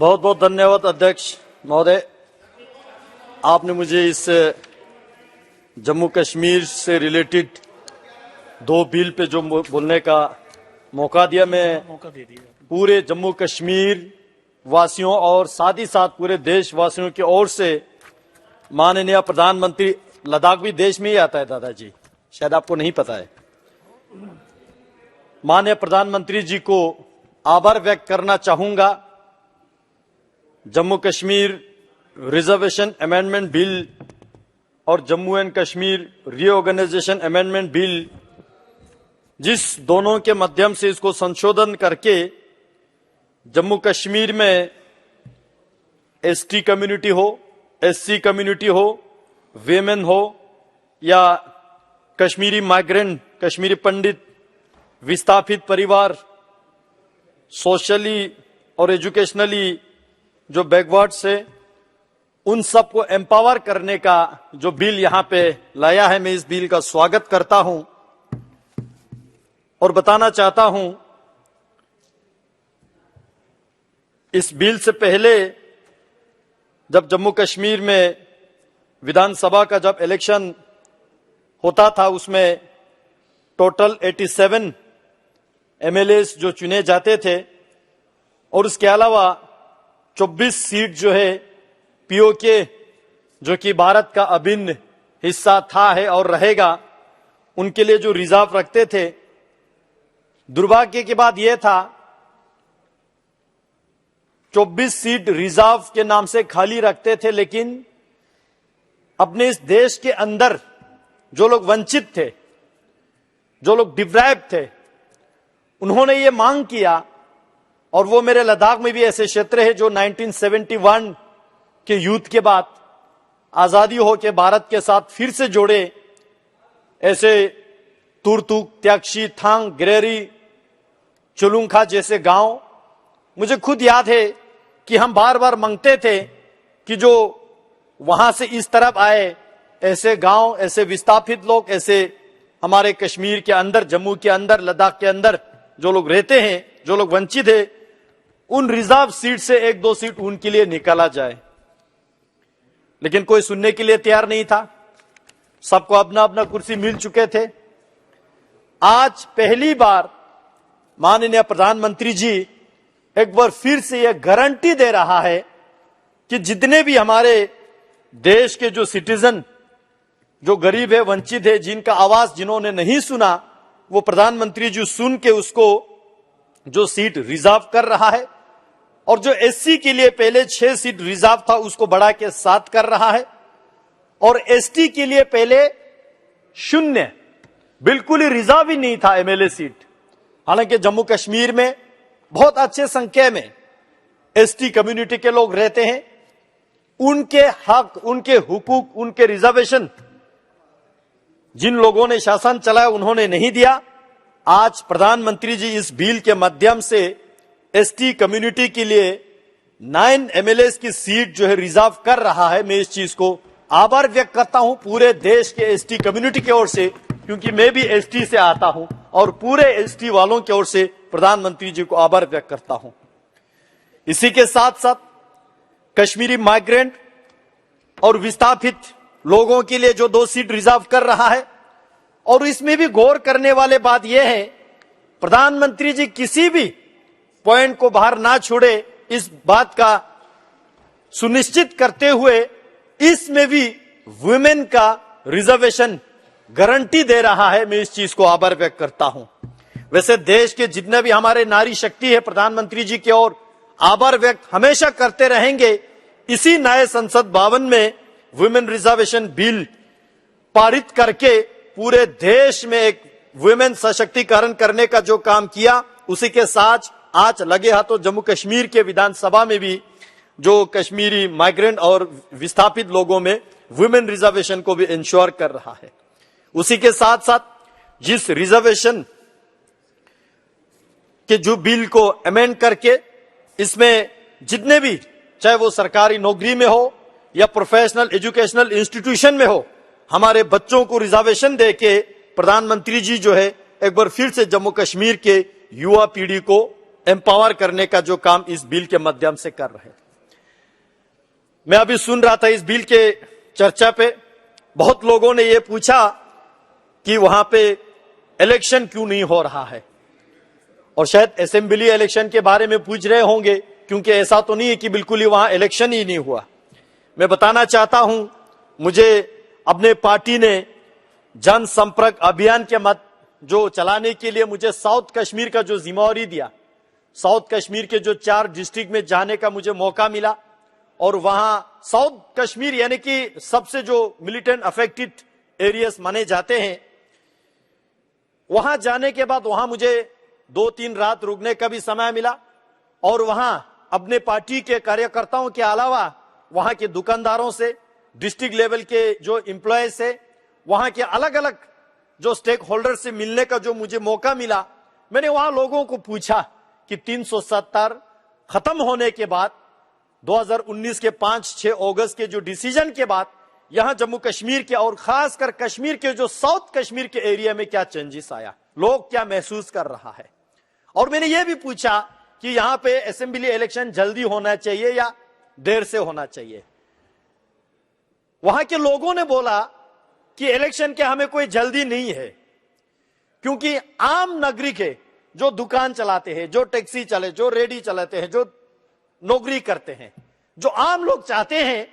बहुत बहुत धन्यवाद अध्यक्ष महोदय। आपने मुझे इस जम्मू कश्मीर से रिलेटेड दो बिल पे जो बोलने का मौका दिया। मैं पूरे जम्मू कश्मीर वासियों और साथ ही साथ पूरे देशवासियों की ओर से माननीय प्रधानमंत्री, लद्दाख भी देश में ही आता है दादाजी, शायद आपको नहीं पता है, माननीय प्रधानमंत्री जी को आभार व्यक्त करना चाहूंगा। Jammu Kashmir reservation amendment bill और Jammu and Kashmir reorganisation amendment bill, जिस दोनों के माध्यम से इसको संशोधन करके जम्मू कश्मीर में एसटी कम्युनिटी हो, एससी कम्युनिटी हो, वेमेन हो या कश्मीरी माइग्रेंट, कश्मीरी पंडित, विस्थापित परिवार, सोशली और एजुकेशनली जो बैकवर्ड्स है, उन सबको एम्पावर करने का जो बिल यहां पे लाया है, मैं इस बिल का स्वागत करता हूं और बताना चाहता हूं इस बिल से पहले जब जम्मू कश्मीर में विधानसभा का जब इलेक्शन होता था, उसमें टोटल 87 एमएलएस जो चुने जाते थे और उसके अलावा 24 सीट जो है पीओके, जो कि भारत का अभिन्न हिस्सा था है और रहेगा, उनके लिए जो रिजर्व रखते थे। दुर्भाग्य की बात यह था 24 सीट रिजर्व के नाम से खाली रखते थे, लेकिन अपने इस देश के अंदर जो लोग वंचित थे, जो लोग डिप्राइव्ड थे, उन्होंने ये मांग किया, और वो मेरे लद्दाख में भी ऐसे क्षेत्र है जो 1971 के युद्ध के बाद आजादी होकर भारत के साथ फिर से जोड़े, ऐसे तुरतुक, त्यागशी, थांग, ग्रेरी, चुलुंखा जैसे गांव। मुझे खुद याद है कि हम बार बार मांगते थे कि जो वहां से इस तरफ आए ऐसे गांव, ऐसे विस्थापित लोग, ऐसे हमारे कश्मीर के अंदर, जम्मू के अंदर, लद्दाख के अंदर जो लोग रहते हैं, जो लोग वंचित है, उन रिजर्व सीट से 1-2 सीट उनके लिए निकाला जाए। लेकिन कोई सुनने के लिए तैयार नहीं था, सबको अपना अपना कुर्सी मिल चुके थे। आज पहली बार माननीय प्रधानमंत्री जी एक बार फिर से यह गारंटी दे रहा है कि जितने भी हमारे देश के जो सिटीजन, जो गरीब है, वंचित है, जिनका आवाज जिन्होंने नहीं सुना, वो प्रधानमंत्री जी सुन के उसको जो सीट रिजर्व कर रहा है, और जो एससी के लिए पहले 6 सीट रिजर्व था उसको बढ़ा के 7 कर रहा है, और एसटी के लिए पहले 0 बिल्कुल ही रिजर्व ही नहीं था एमएलए सीट। हालांकि जम्मू कश्मीर में बहुत अच्छे संख्या में एसटी कम्युनिटी के लोग रहते हैं, उनके हक, उनके हुकूक, उनके रिजर्वेशन जिन लोगों ने शासन चलाया उन्होंने नहीं दिया। आज प्रधानमंत्री जी इस बिल के माध्यम से एसटी कम्युनिटी के लिए 9 एमएलएस की सीट जो है रिजर्व कर रहा है। मैं इस चीज को आभार व्यक्त करता हूं पूरे देश के एसटी कम्युनिटी की ओर से, क्योंकि मैं भी एसटी से आता हूं, और पूरे एसटी वालों की ओर से प्रधानमंत्री जी को आभार व्यक्त करता हूं। इसी के साथ साथ कश्मीरी माइग्रेंट और विस्थापित लोगों के लिए जो 2 सीट रिजर्व कर रहा है, और इसमें भी गौर करने वाले बात यह है, प्रधानमंत्री जी किसी भी पॉइंट को बाहर ना छोड़े, इस बात का सुनिश्चित करते हुए इसमें भी वुमेन का रिजर्वेशन गारंटी दे रहा है। मैं इस चीज को आभार व्यक्त करता हूं। वैसे देश के जितने भी हमारे नारी शक्ति है, प्रधानमंत्री जी की ओर आभार व्यक्त हमेशा करते रहेंगे। इसी नए संसद भवन में वुमेन रिजर्वेशन बिल पारित करके पूरे देश में एक वुमेन सशक्तिकरण करने का जो काम किया, उसी के साथ आज लगे हाथों जम्मू कश्मीर के विधानसभा में भी जो कश्मीरी माइग्रेंट और विस्थापित लोगों में वुमेन रिजर्वेशन को भी इंश्योर कर रहा है। उसी के साथ साथ जिस रिजर्वेशन के जो बिल को अमेंड करके इसमें जितने भी, चाहे वो सरकारी नौकरी में हो या प्रोफेशनल एजुकेशनल इंस्टीट्यूशन में हो, हमारे बच्चों को रिजर्वेशन देके प्रधानमंत्री जी जो है एक बार फिर से जम्मू कश्मीर के युवा पीढ़ी को एम्पावर करने का जो काम इस बिल के माध्यम से कर रहे हैं। मैं अभी सुन रहा था इस बिल के चर्चा पे, बहुत लोगों ने यह पूछा कि वहां पे इलेक्शन क्यों नहीं हो रहा है, और शायद असेंबली इलेक्शन के बारे में पूछ रहे होंगे, क्योंकि ऐसा तो नहीं है कि बिल्कुल ही वहां इलेक्शन ही नहीं हुआ। मैं बताना चाहता हूं, मुझे अपने पार्टी ने जनसंपर्क अभियान के मत जो चलाने के लिए मुझे साउथ कश्मीर का जो जिम्मेवारी दिया, साउथ कश्मीर के जो 4 डिस्ट्रिक्ट में जाने का मुझे मौका मिला, और वहां साउथ कश्मीर यानी कि सबसे जो मिलिटेंट अफेक्टेड एरियाज माने जाते हैं, वहां जाने के बाद वहां मुझे 2-3 रात रुकने का भी समय मिला, और वहां अपने पार्टी के कार्यकर्ताओं के अलावा वहां के दुकानदारों से, डिस्ट्रिक्ट लेवल के जो एम्प्लॉयज से, वहां के अलग अलग जो स्टेक होल्डर से मिलने का जो मुझे मौका मिला। मैंने वहां लोगों को पूछा कि 370 खत्म होने के बाद 2019 के 5-6 अगस्त के जो डिसीजन के बाद यहां जम्मू कश्मीर के और खासकर कश्मीर के जो साउथ कश्मीर के एरिया में क्या चेंजेस आया, लोग क्या महसूस कर रहा है। और मैंने यह भी पूछा कि यहां पे असेंबली इलेक्शन जल्दी होना चाहिए या देर से होना चाहिए। वहां के लोगों ने बोला कि इलेक्शन के हमें कोई जल्दी नहीं है, क्योंकि आम नागरिक है जो दुकान चलाते हैं, जो टैक्सी चले, जो रेडी चलाते हैं, जो नौकरी करते हैं, जो आम लोग चाहते हैं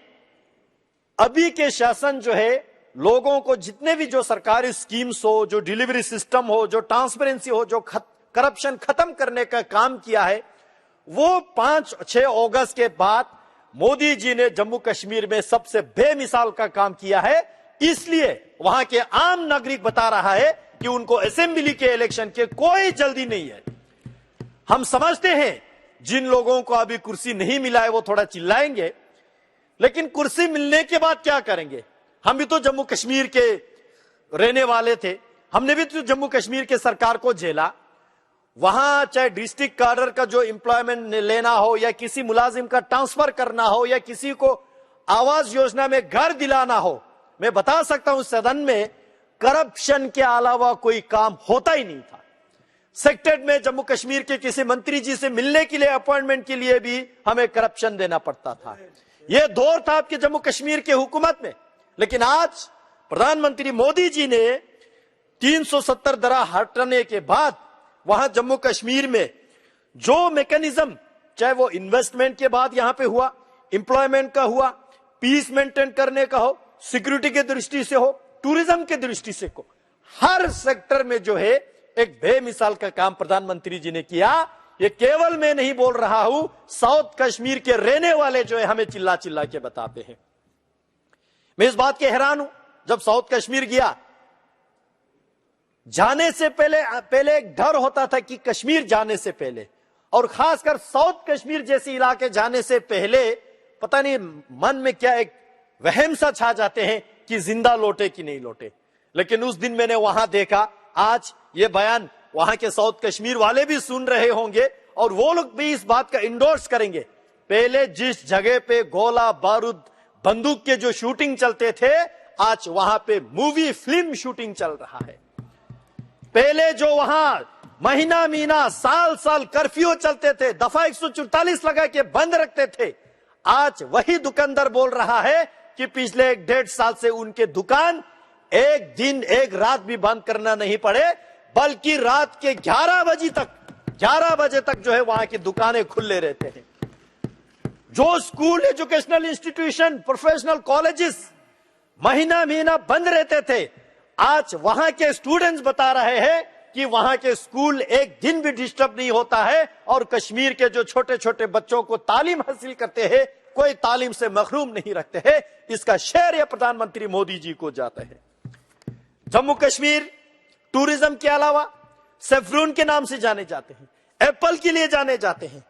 अभी के शासन जो है लोगों को जितने भी जो सरकारी स्कीम्स हो, जो डिलीवरी सिस्टम हो, जो ट्रांसपेरेंसी हो, जो करप्शन खत्म करने का काम किया है, वो 5-6 अगस्त के बाद मोदी जी ने जम्मू कश्मीर में सबसे बेमिसाल का काम किया है। इसलिए वहां के आम नागरिक बता रहा है कि उनको असेंबली के इलेक्शन के कोई जल्दी नहीं है। हम समझते हैं जिन लोगों को अभी कुर्सी नहीं मिला है वो थोड़ा चिल्लाएंगे, लेकिन कुर्सी मिलने के बाद क्या करेंगे? हम भी तो जम्मू कश्मीर के रहने वाले थे, हमने भी तो जम्मू कश्मीर के सरकार को झेला। वहां चाहे डिस्ट्रिक्ट कार्डर का जो एम्प्लॉयमेंट लेना हो, या किसी मुलाजिम का ट्रांसफर करना हो, या किसी को आवास योजना में घर दिलाना हो, मैं बता सकता हूं सदन में करप्शन के अलावा कोई काम होता ही नहीं था। सेक्रेटरीट में जम्मू कश्मीर के किसी मंत्री जी से मिलने के लिए, अपॉइंटमेंट के लिए भी हमें करप्शन देना पड़ता था। यह दौर था आपके जम्मू कश्मीर के हुकूमत में। लेकिन आज प्रधानमंत्री मोदी जी ने 370 धारा हटाने के बाद वहां जम्मू कश्मीर में जो मैकेनिज्म, चाहे वो इन्वेस्टमेंट के बाद यहां पे हुआ, एम्प्लॉयमेंट का हुआ, पीस मेंटेन करने का हो, सिक्योरिटी के दृष्टि से हो, टूरिज्म के दृष्टि से हो, हर सेक्टर में जो है एक बेमिसाल का काम प्रधानमंत्री जी ने किया। ये केवल मैं नहीं बोल रहा हूं, साउथ कश्मीर के रहने वाले जो है हमें चिल्ला चिल्ला के बताते हैं। मैं इस बात के हैरान हूं, जब साउथ कश्मीर गया, जाने से पहले एक डर होता था कि कश्मीर जाने से पहले, और खासकर साउथ कश्मीर जैसे इलाके जाने से पहले पता नहीं मन में क्या एक वहम सा छा जाते हैं कि जिंदा लौटे कि नहीं लौटे। लेकिन उस दिन मैंने वहां देखा, आज ये बयान वहां के साउथ कश्मीर वाले भी सुन रहे होंगे, और वो लोग भी इस बात का इंडोर्स करेंगे। पहले जिस जगह पे गोला बारूद बंदूक के जो शूटिंग चलते थे, आज वहां पे मूवी फिल्म शूटिंग चल रहा है। पहले जो वहां महीना साल साल कर्फ्यू चलते थे, दफा 144 लगा के बंद रखते थे, आज वही दुकानदार बोल रहा है कि पिछले 1-1.5 साल से उनके दुकान एक दिन एक रात भी बंद करना नहीं पड़े, बल्कि रात के 11 बजे तक जो है वहां की दुकानें खुले रहते हैं। जो school, educational institution, professional colleges महीना बंद रहते थे, आज वहां के स्टूडेंट्स बता रहे हैं कि वहां के स्कूल एक दिन भी डिस्टर्ब नहीं होता है, और कश्मीर के जो छोटे छोटे बच्चों को तालीम हासिल करते हैं, कोई तालीम से महरूम नहीं रखते हैं। इसका श्रेय प्रधानमंत्री मोदी जी को जाता है। जम्मू कश्मीर टूरिज्म के अलावा सेफ्रून के नाम से जाने जाते हैं, एप्पल के लिए जाने जाते हैं।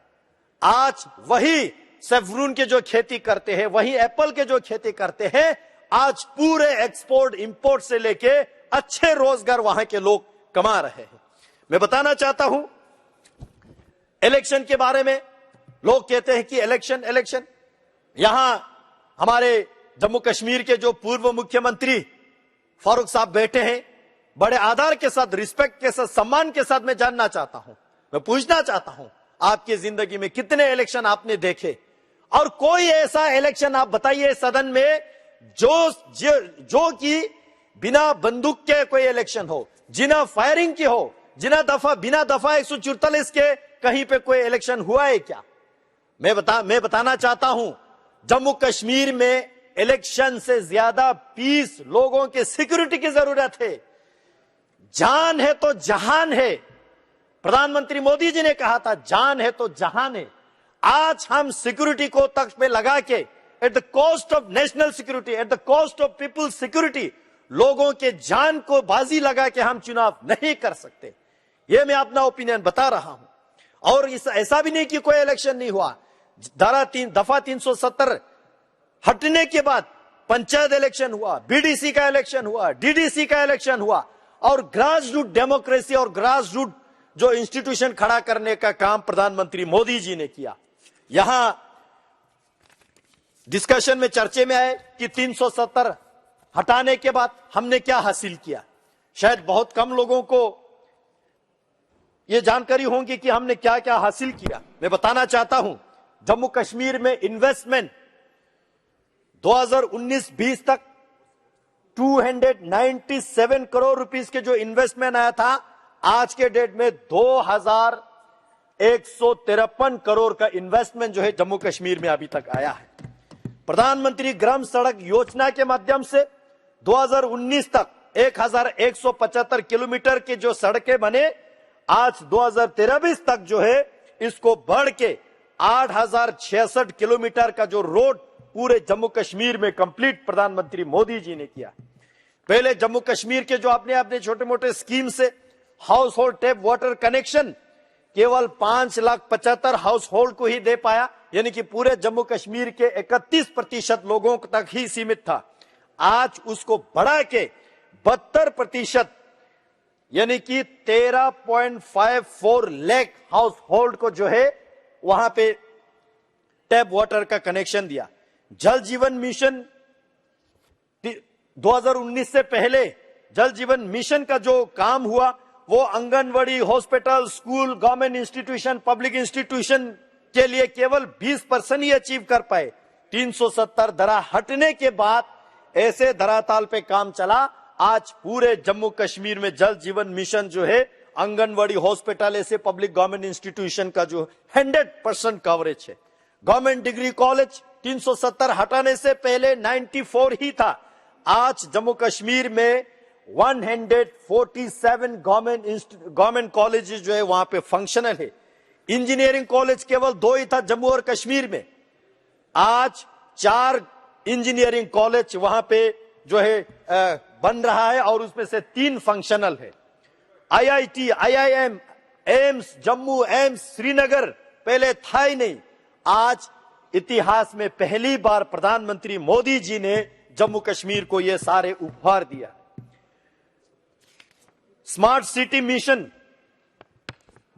आज वही सेफ्रून के जो खेती करते हैं, वही एप्पल के जो खेती करते हैं, आज पूरे एक्सपोर्ट इंपोर्ट से लेके अच्छे रोजगार वहां के लोग कमा रहे हैं। मैं बताना चाहता हूं इलेक्शन के बारे में। लोग कहते हैं कि इलेक्शन, यहां हमारे जम्मू कश्मीर के जो पूर्व मुख्यमंत्री फारूक साहब बैठे हैं, बड़े आदर के साथ, रिस्पेक्ट के साथ, सम्मान के साथ मैं जानना चाहता हूं, मैं पूछना चाहता हूं, आपकी जिंदगी में कितने इलेक्शन आपने देखे? और कोई ऐसा इलेक्शन आप बताइए सदन में जो कि बिना बंदूक के कोई इलेक्शन हो, जिना फायरिंग की हो, बिना दफा 144 के कहीं पे कोई इलेक्शन हुआ है क्या? मैं बताना चाहता हूं, जम्मू कश्मीर में इलेक्शन से ज्यादा पीस, लोगों के सिक्योरिटी की जरूरत है। जान है तो जहान है। प्रधानमंत्री मोदी जी ने कहा था, जान है तो जहान है। आज हम सिक्योरिटी को तख्त पे लगा के, at the cost of national security, at the cost of people's security, लोगों के जान को बाजी लगा के हम चुनाव नहीं कर सकते। यह मैं अपना ओपिनियन बता रहा हूं। और ऐसा भी नहीं कि कोई इलेक्शन नहीं हुआ। दफा 370 हटने के बाद पंचायत इलेक्शन हुआ, बीडीसी का इलेक्शन हुआ, डीडीसी का इलेक्शन हुआ, और ग्रास रूट डेमोक्रेसी और ग्रास रूट जो इंस्टीट्यूशन खड़ा करने का काम प्रधानमंत्री मोदी जी ने किया। यहां डिस्कशन में, चर्चे में आए कि 370 हटाने के बाद हमने क्या हासिल किया। शायद बहुत कम लोगों को यह जानकारी होगी कि हमने क्या क्या हासिल किया। मैं बताना चाहता हूं, जम्मू कश्मीर में इन्वेस्टमेंट 2019-20 तक 297 करोड़ रुपीस के जो इन्वेस्टमेंट आया था, आज के डेट में 2153 करोड़ का इन्वेस्टमेंट जो है जम्मू कश्मीर में अभी तक आया है। प्रधानमंत्री ग्राम सड़क योजना के माध्यम से 2019 तक 1175 किलोमीटर के जो सड़कें बने, आज 2023 तक जो है इसको बढ़ के 8066 किलोमीटर का जो रोड पूरे जम्मू कश्मीर में कंप्लीट प्रधानमंत्री मोदी जी ने किया। पहले जम्मू कश्मीर के जो अपने छोटे मोटे स्कीम से house hold tap water connection केवल 5,75,000 हाउस होल्ड को ही दे पाया, यानी कि पूरे जम्मू कश्मीर के 31% लोगों तक ही सीमित था। आज उसको बढ़ा के 72%, यानी कि 13.54 लाख हाउस होल्ड को जो है वहां पे टैप वाटर का कनेक्शन दिया। जल जीवन मिशन 2019 से पहले जल जीवन मिशन का जो काम हुआ वो anganwadi, hospital, school, government institution, public institution के लिए केवल 20% ही अचीव कर पाए। 370 धरा हटने के बाद ऐसे धराताल पे काम चला। आज पूरे जम्मू कश्मीर में जल जीवन मिशन जो है, आंगनवाड़ी, हॉस्पिटल, ऐसे पब्लिक गवर्नमेंट इंस्टीट्यूशन का जो 100% कवरेज है। गवर्नमेंट डिग्री कॉलेज 370 हटाने से पहले 94 ही था। आज जम्मू कश्मीर में 147 गवर्नमेंट कॉलेजेस जो है वहां पे फंक्शनल है। इंजीनियरिंग कॉलेज केवल 2 ही था जम्मू और कश्मीर में, आज 4 इंजीनियरिंग कॉलेज वहां पे जो है बन रहा है और उसमें से 3 फंक्शनल है। IIT, IIM, AIIMS Jammu, AIIMS Srinagar पहले था ही नहीं। आज इतिहास में पहली बार प्रधानमंत्री मोदी जी ने जम्मू कश्मीर को ये सारे उपहार दिया। स्मार्ट सिटी मिशन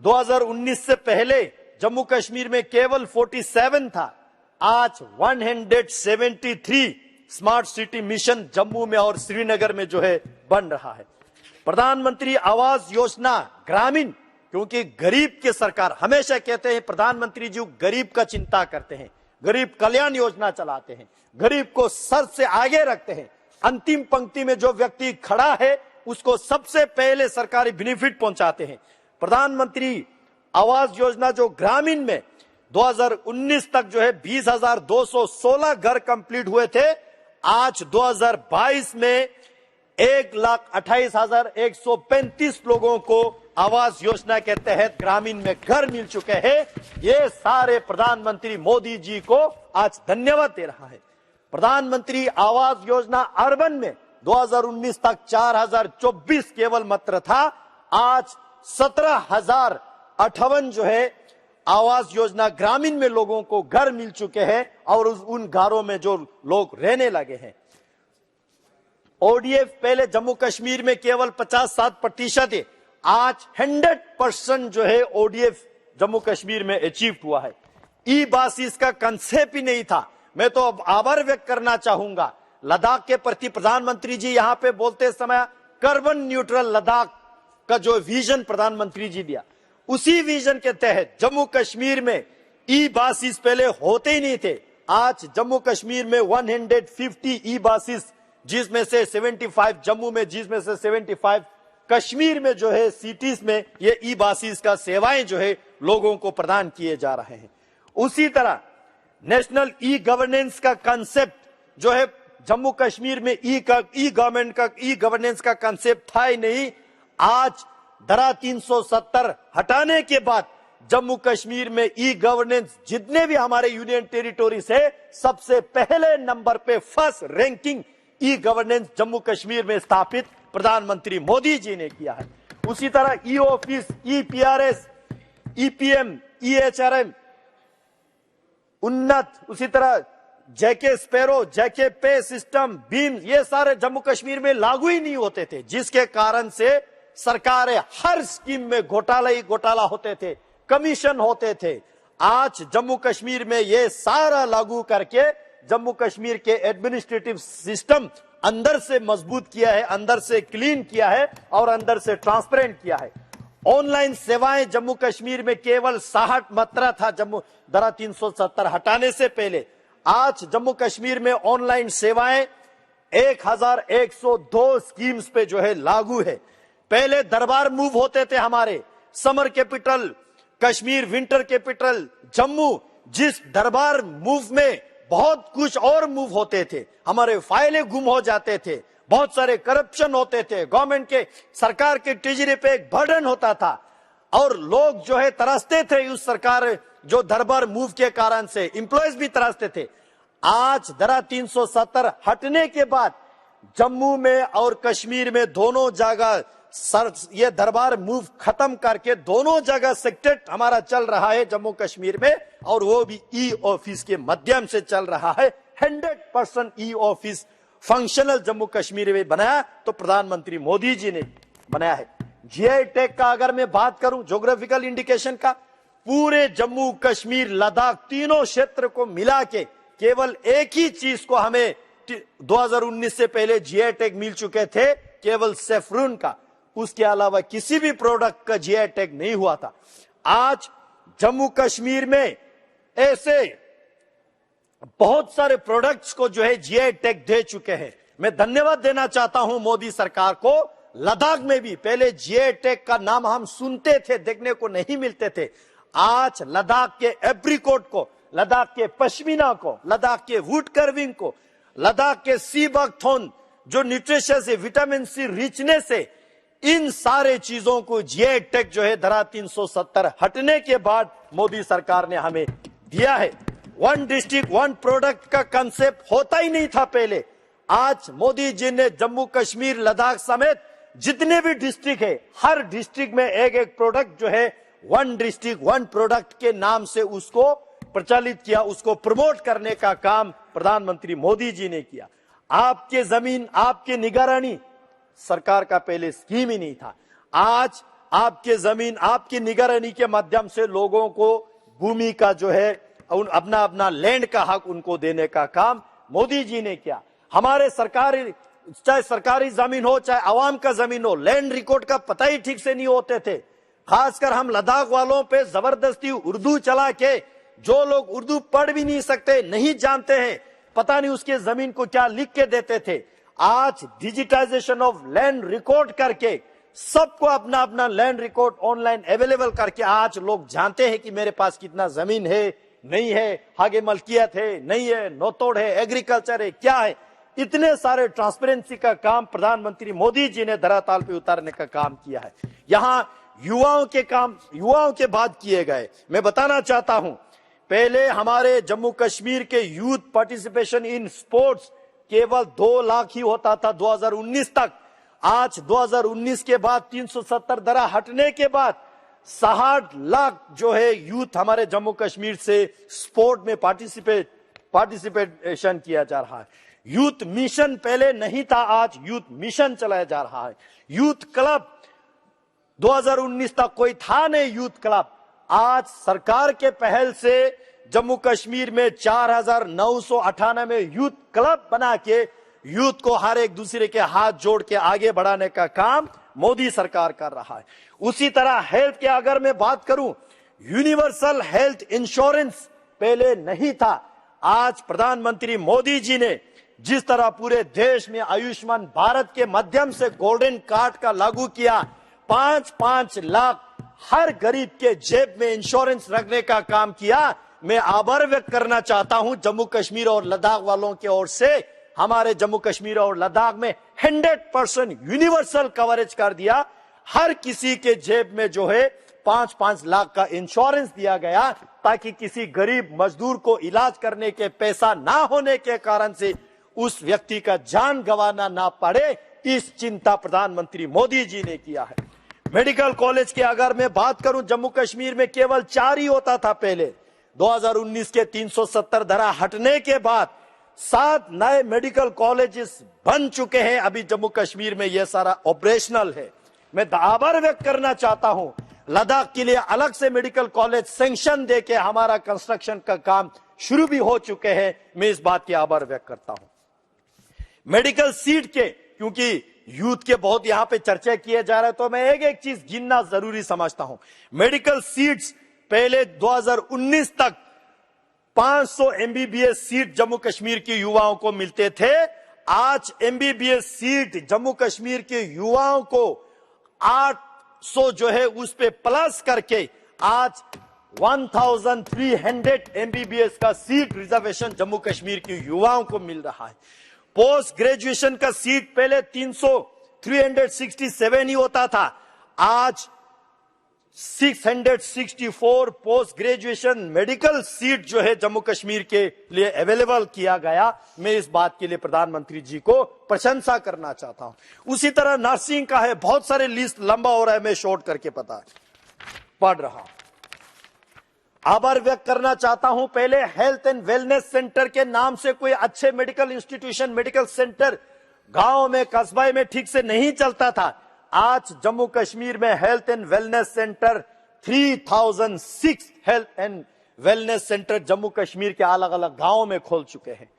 2019 से पहले जम्मू कश्मीर में केवल 47 था, आज 173 स्मार्ट सिटी मिशन जम्मू में और श्रीनगर में जो है बन रहा है। प्रधानमंत्री आवास योजना ग्रामीण, क्योंकि गरीब की सरकार, हमेशा कहते हैं प्रधानमंत्री जी गरीब का चिंता करते हैं, गरीब कल्याण योजना चलाते हैं, गरीब को सर से आगे रखते हैं। अंतिम पंक्ति में जो व्यक्ति खड़ा है उसको सबसे पहले सरकारी बेनिफिट पहुंचाते हैं। प्रधानमंत्री आवास योजना जो ग्रामीण में 2019 तक जो है 20,216 घर कंप्लीट हुए थे, आज 2022 में 1,28,135 लोगों को आवास योजना के तहत ग्रामीण में घर मिल चुके हैं। ये सारे प्रधानमंत्री मोदी जी को आज धन्यवाद दे रहा है। प्रधानमंत्री आवास योजना अर्बन में 2019 तक 4,024 केवल मात्र था, आज 17,058 जो है आवास योजना ग्रामीण में लोगों को घर मिल चुके हैं और उन घरों में जो लोग रहने लगे हैं। ओडीएफ पहले जम्मू कश्मीर में केवल 57% है, आज 100% जो है ओडीएफ जम्मू कश्मीर में अचीव हुआ है। ई बास इसका कंसेप्ट ही नहीं था। मैं तो अब आभार व्यक्त करना चाहूंगा लद्दाख के प्रति। प्रधानमंत्री जी यहां पे बोलते समय कार्बन न्यूट्रल लद्दाख का जो विजन प्रधानमंत्री जी दिया, उसी विजन के तहत जम्मू कश्मीर में ई बासिस पहले होते ही नहीं थे। आज जम्मू कश्मीर में 150 ई बासिस, जिसमें से 75 जम्मू में, जिसमें से 75 कश्मीर में जो है सिटीज में ये ई बासिस का सेवाएं जो है लोगों को प्रदान किए जा रहे हैं। उसी तरह नेशनल ई गवर्नेंस का कंसेप्ट जो है जम्मू कश्मीर में ई गवर्नेंस का कंसेप्ट था ही नहीं। आज धारा 370 हटाने के बाद जम्मू कश्मीर में ई गवर्नेंस जितने भी हमारे यूनियन टेरिटोरीज है, सबसे पहले नंबर पे first ranking e governance Jammu Kashmir में स्थापित प्रधानमंत्री मोदी जी ने किया है। उसी तरह ई ऑफिस, ई पीआरएस, ईपीएम, ईएचआरएम उन्नत, उसी तरह जैके स्पैरो, जैके पे सिस्टम, बीम, ये सारे जम्मू कश्मीर में लागू ही नहीं होते थे, जिसके कारण से सरकारें हर स्कीम में घोटाला होते थे, कमीशन होते थे। आज जम्मू कश्मीर में ये सारा लागू करके जम्मू कश्मीर के एडमिनिस्ट्रेटिव सिस्टम अंदर से मजबूत किया है, अंदर से क्लीन किया है और अंदर से ट्रांसपेरेंट किया है। ऑनलाइन सेवाएं जम्मू कश्मीर में केवल 60 मात्रा था जम्मू धारा 370 हटाने से पहले। आज जम्मू कश्मीर में ऑनलाइन सेवाएं 1102 स्कीम्स पे जो है लागू है। पहले दरबार मूव होते थे हमारे, summer capital Kashmir, winter capital Jammu, जिस दरबार मूव में बहुत कुछ और मूव होते थे, हमारे फाइलें गुम हो जाते थे, बहुत सारे करप्शन होते थे, गवर्नमेंट के सरकार के ट्रेजरी पे एक बर्डन होता था और लोग जो है तरसते थे उस सरकार जो दरबार मूव के कारण से, एम्प्लॉयज भी तरसते थे। आज धारा 370 हटने के बाद जम्मू में और कश्मीर में दोनों जगह ये दरबार मूव खत्म करके दोनों जगह सेक्रेट हमारा चल रहा है जम्मू कश्मीर में, और वो भी ई ऑफिस के माध्यम से चल रहा है। 100% e office functional Jammu Kashmir में बनाया तो प्रधानमंत्री मोदी जी ने बनाया है। जीआई टैग का अगर मैं बात करूं, ज्योग्राफिकल इंडिकेशन का, पूरे जम्मू कश्मीर लद्दाख तीनों क्षेत्र को मिला के केवल एक ही चीज को हमें 2019 से पहले जीआई टैग मिल चुके थे, केवल सेफ्रून का, उसके अलावा किसी भी प्रोडक्ट का जीआई टैग नहीं हुआ था। आज जम्मू कश्मीर में ऐसे बहुत सारे प्रोडक्ट्स को जो है जीआई टैग दे चुके हैं। मैं धन्यवाद देना चाहता हूं मोदी सरकार को। लद्दाख में भी पहले जीआई टैग का नाम हम सुनते थे, देखने को नहीं मिलते थे। आज लद्दाख के एप्रिकॉट को, लद्दाख के पश्मीना को, लद्दाख के वुड कर्विंग को, लद्दाख के सी बकथॉर्न जो न्यूट्रिशियस है, विटामिन सी रिचनेस है, इन सारे चीजों को जीआई टैग जो है धारा 370 हटने के बाद मोदी सरकार ने हमें दिया है। वन डिस्ट्रिक्ट वन प्रोडक्ट का कंसेप्ट होता ही नहीं था पहले। आज मोदी जी ने जम्मू कश्मीर, लद्दाख समेत जितने भी डिस्ट्रिक्ट है, हर डिस्ट्रिक्ट में एक एक प्रोडक्ट जो है वन डिस्ट्रिक्ट वन प्रोडक्ट के नाम से उसको प्रचलित किया, उसको प्रमोट करने का काम प्रधानमंत्री मोदी जी ने किया। आपके जमीन आपके निगरानी सरकार का पहले स्कीम ही नहीं था। आज आपके जमीन आपकी निगरानी के माध्यम से लोगों को भूमि का जो है अपना अपना लैंड का हक उनको देने का काम मोदी जी ने किया। हमारे सरकारी, चाहे सरकारी जमीन हो चाहे आवाम का जमीन हो, लैंड रिकॉर्ड का पता ही ठीक से नहीं होते थे। खासकर हम लद्दाख वालों पे जबरदस्ती उर्दू चला के, जो लोग उर्दू पढ़ भी नहीं सकते, नहीं जानते हैं, पता नहीं उसके जमीन को क्या लिख के देते थे। आज डिजिटाइजेशन ऑफ लैंड रिकॉर्ड करके सबको अपना अपना लैंड रिकॉर्ड ऑनलाइन अवेलेबल करके आज लोग जानते हैं कि मेरे पास कितना जमीन है, नहीं है, आगे मलकियत है, नहीं है, नौतोड़ है, एग्रीकल्चर है, क्या है। इतने सारे ट्रांसपेरेंसी का काम प्रधानमंत्री मोदी जी ने धरातल पे उतारने का काम किया है। यहाँ युवाओं के काम, युवाओं के बात किए गए। मैं बताना चाहता हूं, पहले हमारे जम्मू कश्मीर के यूथ पार्टिसिपेशन इन स्पोर्ट्स केवल 2 लाख ही होता था 2019 तक। आज 2019 के बाद 370 धारा हटने के बाद 60 लाख जो है यूथ हमारे जम्मू कश्मीर से स्पोर्ट में पार्टिसिपेशन किया जा रहा है। यूथ मिशन पहले नहीं था, आज यूथ मिशन चलाया जा रहा है। यूथ क्लब 2019 तक कोई था नहीं, यूथ क्लब। आज सरकार के पहल से जम्मू कश्मीर में 4998 यूथ क्लब बना के यूथ को हर एक दूसरे के हाथ जोड़ के आगे बढ़ाने का काम मोदी सरकार कर रहा है। उसी तरह हेल्थ के अगर मैं बात करूं, यूनिवर्सल हेल्थ इंश्योरेंस पहले नहीं था। आज प्रधानमंत्री मोदी जी ने जिस तरह पूरे देश में आयुष्मान भारत के माध्यम से गोल्डन कार्ड का लागू किया, 5-5 लाख हर गरीब के जेब में इंश्योरेंस रखने का काम किया, मैं आभार व्यक्त करना चाहता हूं जम्मू कश्मीर और लद्दाख वालों की ओर से। हमारे जम्मू कश्मीर और लद्दाख में 100% यूनिवर्सल कवरेज कर दिया। हर किसी के जेब में जो है 5-5 लाख का इंश्योरेंस दिया गया, ताकि किसी गरीब मजदूर को इलाज करने के पैसा ना होने के कारण से उस व्यक्ति का जान गंवाना ना पड़े। इस चिंता प्रधानमंत्री मोदी जी ने किया है। मेडिकल कॉलेज की अगर मैं बात करूं, जम्मू कश्मीर में केवल 4 ही होता था पहले। 2019 के 370 धारा हटने के बाद 7 नए मेडिकल कॉलेजेस बन चुके हैं। अभी जम्मू कश्मीर में यह सारा ऑपरेशनल है। मैं आभार व्यक्त करना चाहता हूं, लद्दाख के लिए अलग से मेडिकल कॉलेज सैंक्शन देके हमारा कंस्ट्रक्शन का काम शुरू भी हो चुके हैं। मैं इस बात की आभार व्यक्त करता हूं। मेडिकल सीट के, क्योंकि यूथ के बहुत यहां पे चर्चा किए जा रहे हैं, तो मैं एक चीज गिनना जरूरी समझता हूं। मेडिकल सीट्स पहले 2019 तक 500 एमबीबीएस सीट जम्मू कश्मीर के युवाओं को मिलते थे। आज एमबीबीएस सीट जम्मू कश्मीर के युवाओं को 800 जो है उस पे प्लस करके आज 1300 एमबीबीएस का सीट रिजर्वेशन जम्मू कश्मीर के युवाओं को मिल रहा है। पोस्ट ग्रेजुएशन का सीट पहले 367 ही होता था, आज 664 पोस्ट ग्रेजुएशन मेडिकल सीट जो है जम्मू कश्मीर के लिए अवेलेबल किया गया। मैं इस बात के लिए प्रधानमंत्री जी को प्रशंसा करना चाहता हूं। उसी तरह नर्सिंग का है, बहुत सारे लिस्ट लंबा हो रहा है, मैं शॉर्ट करके पढ़ रहा हूं। आभार व्यक्त करना चाहता हूं, पहले हेल्थ एंड वेलनेस सेंटर के नाम से कोई अच्छे मेडिकल इंस्टीट्यूशन, मेडिकल सेंटर गांव में, कस्बे में ठीक से नहीं चलता था। आज जम्मू कश्मीर में health and wellness centre 3006 health and wellness centre Jammu Kashmir के अलग अलग गांवों में खोल चुके हैं।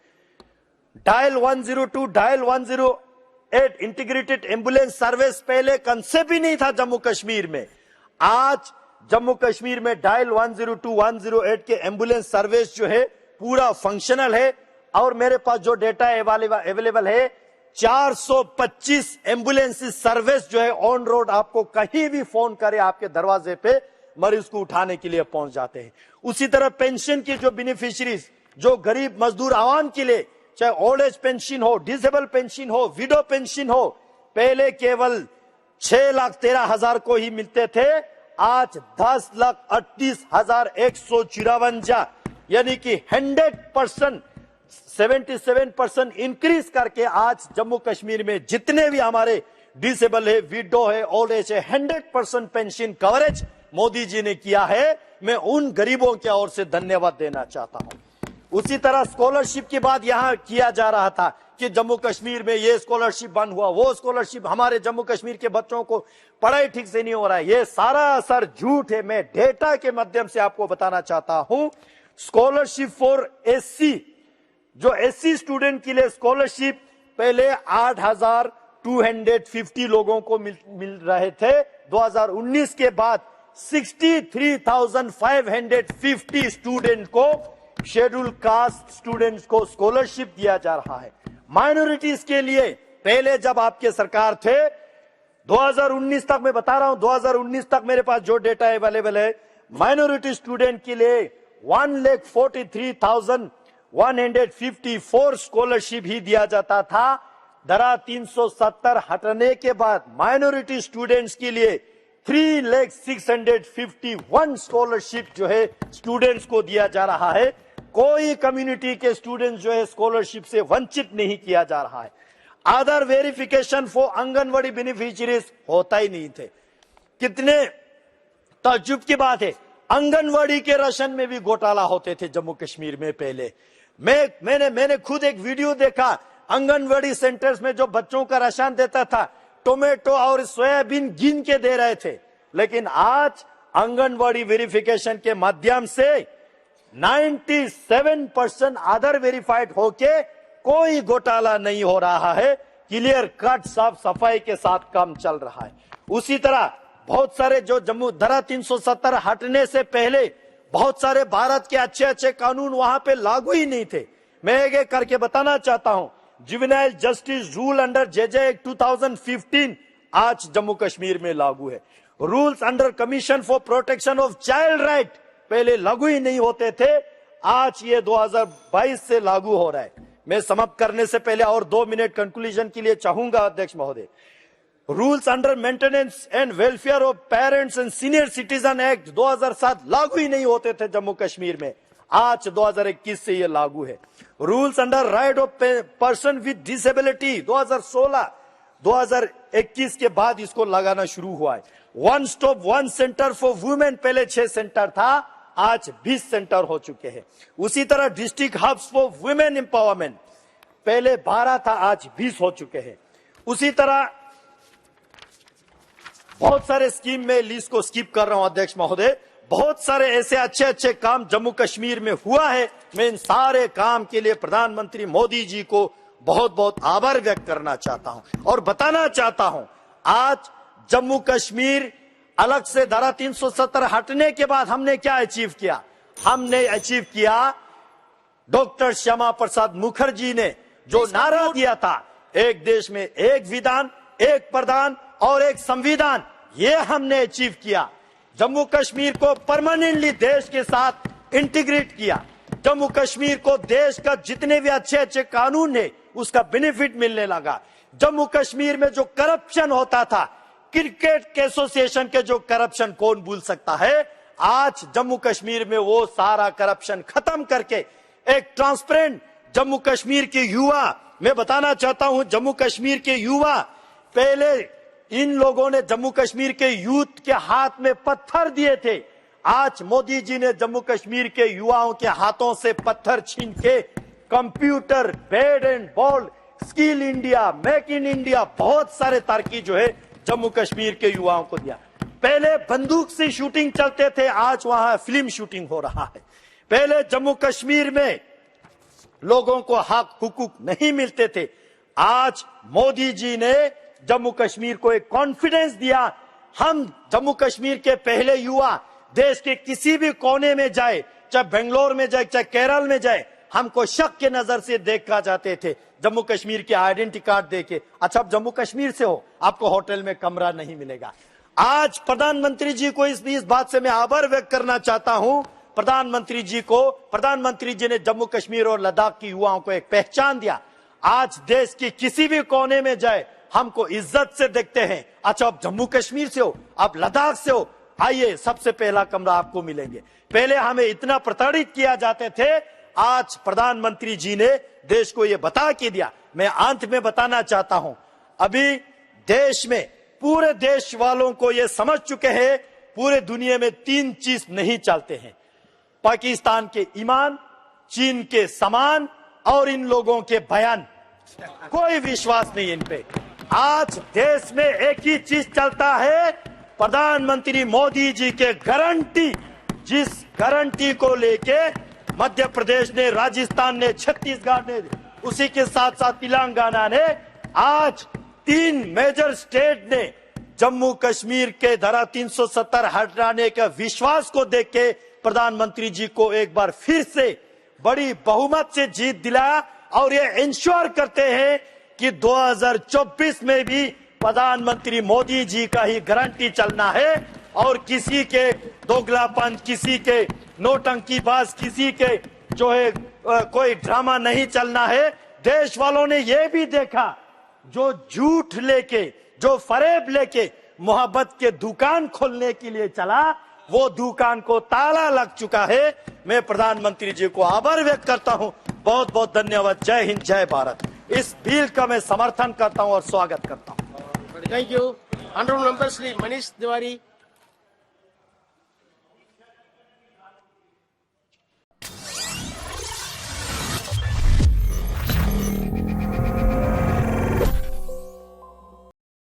Dial 102, dial 108 integrated ambulance service पहले कंसेप्ट ही नहीं था जम्मू कश्मीर में। आज जम्मू कश्मीर में डायल 102, 108 के एम्बुलेंस सर्विस जो है पूरा फंक्शनल है। और मेरे पास जो डेटा अवेलेबल है, 425 एम्बुलेंस सर्विस जो है ऑन रोड, आपको कहीं भी फोन करे आपके दरवाजे पे मरीज को उठाने के लिए पहुंच जाते हैं। उसी तरह पेंशन की जो बेनिफिशियरीज, जो गरीब मजदूर आवाम के लिए, चाहे ओल्ड एज पेंशन हो, डिसेबल पेंशन हो, विडो पेंशन हो, पहले केवल 6,13,000 को ही मिलते थे, आज 10,38,154, यानी कि 100% 77% इंक्रीज करके आज जम्मू कश्मीर में जितने भी हमारे डिसेबल है, विडो है, ओल्ड एज है, 100% पेंशन कवरेज मोदी जी ने किया है। मैं उन गरीबों की ओर से धन्यवाद देना चाहता हूं। उसी तरह स्कॉलरशिप की बात यहां किया जा रहा था कि जम्मू कश्मीर में ये स्कॉलरशिप बंद हुआ, वो स्कॉलरशिप, हमारे जम्मू कश्मीर के बच्चों को पढ़ाई ठीक से नहीं हो रहा है। ये सारा असर झूठ है। मैं डेटा के माध्यम से आपको बताना चाहता हूं। स्कॉलरशिप फॉर एससी, जो एससी स्टूडेंट के लिए स्कॉलरशिप पहले 8,250 लोगों को मिल रहे थे। 2019 के बाद 63,550 स्टूडेंट को, शेड्यूल कास्ट स्टूडेंट्स को स्कॉलरशिप दिया जा रहा है। माइनॉरिटीज के लिए पहले जब आपके सरकार थे 2019 तक, मैं बता रहा हूं 2019 तक मेरे पास जो डेटा अवेलेबल है, माइनॉरिटी स्टूडेंट के लिए 1,43,154 स्कॉलरशिप ही दिया जाता था। धारा 370 हटने के बाद माइनॉरिटी स्टूडेंट्स के लिए 3,651 स्कॉलरशिप जो है स्टूडेंट्स को दिया जा रहा है। कोई कम्युनिटी के स्टूडेंट्स जो है स्कॉलरशिप से वंचित नहीं किया जा रहा है। आधार वेरिफिकेशन फॉर आंगनवाड़ी बेनिफिशियरीज होता ही नहीं थे। कितने ताज्जुब की बात है, आंगनवाड़ी के राशन में भी घोटाला होते थे जम्मू कश्मीर में पहले। मैंने खुद एक वीडियो देखा, आंगनवाड़ी सेंटर्स में जो बच्चों का राशन देता था, टोमेटो और सोयाबीन गिन के दे रहे थे। लेकिन आज आंगनवाड़ी वेरिफिकेशन के माध्यम से 97% आधार वेरीफाइड होके कोई घोटाला नहीं हो रहा है क्लियर कट साफ सफाई के साथ काम चल रहा है। उसी तरह बहुत सारे जो जम्मू धारा 370 हटने से पहले बहुत सारे भारत के अच्छे अच्छे कानून वहां पे लागू ही नहीं थे। मैं एक करके बताना चाहता हूं। Juvenile justice rule under JJ act 2015 आज जम्मू कश्मीर में लागू है। Rules under commission for protection of child right पहले लागू ही नहीं होते थे, आज ये 2022 से लागू हो रहा है। मैं समाप्त करने से पहले और 2 मिनट कंक्लूजन के लिए चाहूंगा अध्यक्ष महोदय। Rules under maintenance and welfare of parents and senior citizen act 2007 लागू ही नहीं होते थे जम्मू कश्मीर में, आज 2021 से ये लागू है। Rules under right of person with disability 2016 2021 के बाद इसको लगाना शुरू हुआ है। One stop one centre for women पहले 6 सेंटर था, आज 20 सेंटर हो चुके हैं। उसी तरह district hubs for women empowerment पहले 12 था, आज 20 हो चुके हैं। उसी तरह बहुत सारे स्कीम में लिस्ट को स्किप कर रहा हूं अध्यक्ष महोदय। बहुत सारे ऐसे अच्छे अच्छे काम जम्मू कश्मीर में हुआ है। मैं इन सारे काम के लिए प्रधानमंत्री मोदी जी को बहुत बहुत आभार व्यक्त करना चाहता हूं और बताना चाहता हूं, आज जम्मू कश्मीर अलग से धारा 370 हटने के बाद हमने क्या अचीव किया? हमने अचीव किया डॉक्टर श्यामा प्रसाद मुखर्जी ने जो नारा दिया था, एक देश में एक विधान, एक प्रधान और एक संविधान, ये हमने अचीव किया। जम्मू कश्मीर को परमानेंटली देश के साथ इंटीग्रेट किया। जम्मू कश्मीर को देश का जितने भी अच्छे अच्छे कानून है उसका बेनिफिट मिलने लगा। जम्मू कश्मीर में जो करप्शन होता था, क्रिकेट के एसोसिएशन के जो करप्शन कौन भूल सकता है, आज जम्मू कश्मीर में वो सारा करप्शन खत्म करके एक ट्रांसपेरेंट जम्मू कश्मीर के युवा, मैं बताना चाहता हूं जम्मू कश्मीर के युवा, पहले इन लोगों ने जम्मू कश्मीर के यूथ के हाथ में पत्थर दिए थे, आज मोदी जी ने जम्मू कश्मीर के युवाओं के हाथों से पत्थर छीन के computer, bat and ball, skill India, make in India, बहुत सारे तरक्की जो है जम्मू कश्मीर के युवाओं को दिया। पहले बंदूक से शूटिंग चलते थे, आज वहां फिल्म शूटिंग हो रहा है। पहले जम्मू कश्मीर में लोगों को हक हुकूक नहीं मिलते थे, आज मोदी जी ने जम्मू कश्मीर को एक कॉन्फिडेंस दिया। हम जम्मू कश्मीर के पहले युवा देश के किसी भी कोने में जाए, चाहे बेंगलोर में जाए, चाहे केरल में जाए, हमको शक के नजर से देखा जाते थे जम्मू कश्मीर के आइडेंटिटी कार्ड देके। अच्छा, आप जम्मू कश्मीर से हो, आपको होटल में कमरा नहीं मिलेगा। आज प्रधानमंत्री जी को इस बात से मैं आभार व्यक्त करना चाहता हूं। प्रधानमंत्री जी ने जम्मू कश्मीर और लद्दाख के युवाओं को एक पहचान दिया। आज देश के किसी भी कोने में जाए हमको इज्जत से देखते हैं। अच्छा, आप जम्मू कश्मीर से हो, आप लद्दाख से हो, आइए सबसे पहला कमरा आपको मिलेंगे। पहले हमें इतना प्रताड़ित किया जाते थे, आज प्रधानमंत्री जी ने देश को यह बता के दिया। मैं अंत में बताना चाहता हूं, अभी देश में पूरे देश वालों को यह समझ चुके हैं, पूरे दुनिया में 3 चीज नहीं चलते हैं, पाकिस्तान के ईमान, चीन के सामान और इन लोगों के बयान। कोई विश्वास नहीं इन पे। आज देश में एक ही चीज चलता है, प्रधानमंत्री मोदी जी के गारंटी, जिस गारंटी को लेके मध्य प्रदेश ने, राजस्थान ने, छत्तीसगढ़ ने, उसी के साथ साथ तेलंगाना ने, आज 3 मेजर स्टेट ने जम्मू कश्मीर के धारा 370 हटाने का विश्वास को देख के प्रधानमंत्री जी को एक बार फिर से बड़ी बहुमत से जीत दिलाया और ये इंश्योर करते हैं कि 2024 में भी प्रधानमंत्री मोदी जी का ही गारंटी चलना है और किसी के दोगलापन, किसी के नौटंकीबाज, किसी के जो है कोई ड्रामा नहीं चलना है। देश वालों ने यह भी देखा, जो झूठ लेके, जो फरेब लेके मोहब्बत के दुकान खोलने के लिए चला, वो दुकान को ताला लग चुका है। मैं प्रधानमंत्री जी को आभार व्यक्त करता हूं। बहुत बहुत धन्यवाद। जय हिंद, जय भारत। इस बिल का मैं समर्थन करता हूं और स्वागत करता हूं। Thank you. Honorable Member Shri Manish Tiwari.